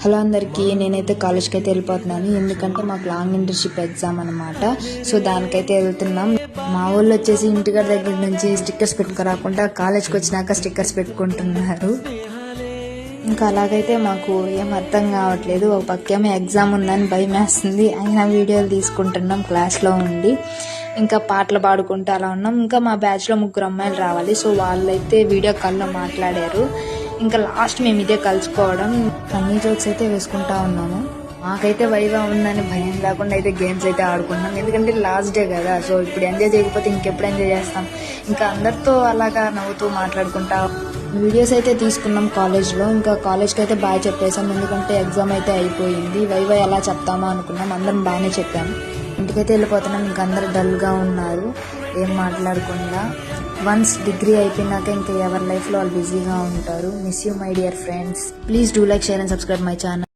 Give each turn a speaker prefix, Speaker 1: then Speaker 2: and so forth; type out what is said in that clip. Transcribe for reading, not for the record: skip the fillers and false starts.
Speaker 1: Hello అందరికీ, నేనైతే కాలేజ్కి అయితే వెళ్ళిపోతున్నాను. ఎందుకంటే మాకు లాంగ్ ఇంటర్న్షిప్ ఎగ్జామ్ అనమాట. సో దానికైతే వెళ్తున్నాం. మా ఊళ్ళో వచ్చేసి ఇంటికాడ దగ్గర నుంచి స్టిక్కర్స్ పెట్టుకురాకుండా కాలేజ్కి వచ్చినాక స్టిక్కర్స్ పెట్టుకుంటున్నారు. ఇంకా అలాగైతే మాకు ఏం అర్థం కావట్లేదు. ఒక పక్కేమో ఎగ్జామ్ ఉందని భయం వేస్తుంది, అయినా వీడియోలు తీసుకుంటున్నాం క్లాస్లో ఉండి. ఇంకా పాటలు పాడుకుంటూ అలా ఉన్నాం. ఇంకా మా బ్యాచ్లో 3 అమ్మాయిలు రావాలి. సో వాళ్ళైతే వీడియో కాల్లో మాట్లాడారు. ఇంకా లాస్ట్ మేము ఇదే కలుసుకోవడం, ఫన్నీ జోక్స్ అయితే వేసుకుంటా ఉన్నాము. మాకైతే వైవా ఉందని భయం లేకుండా అయితే గేమ్స్ అయితే ఆడుకున్నాం. ఎందుకంటే లాస్ట్ డే కదా, సో ఇప్పుడు ఎంజాయ్ చేయకపోతే ఇంకెప్పుడు ఎంజాయ్ చేస్తాం. ఇంకా అందరితో అలాగా నవ్వుతూ మాట్లాడుకుంటా వీడియోస్ అయితే తీసుకున్నాం కాలేజ్లో. ఇంకా కాలేజ్కి అయితే బాగా చెప్పేసాం, ఎందుకంటే ఎగ్జామ్ అయితే అయిపోయింది. వైవా ఎలా చెప్తామో అనుకున్నాం, అందరం బాగానే చెప్పాం. ఇంటికైతే వెళ్ళిపోతున్నాం. ఇంకా అందరు డల్గా ఉన్నారు, ఏం మాట్లాడకుండా. వన్స్ డిగ్రీ అయిపోయినాక ఇంకా ఎవరి లైఫ్లో వాళ్ళు బిజీగా ఉంటారు. Miss you my dear friends. Please do like, share and subscribe my channel.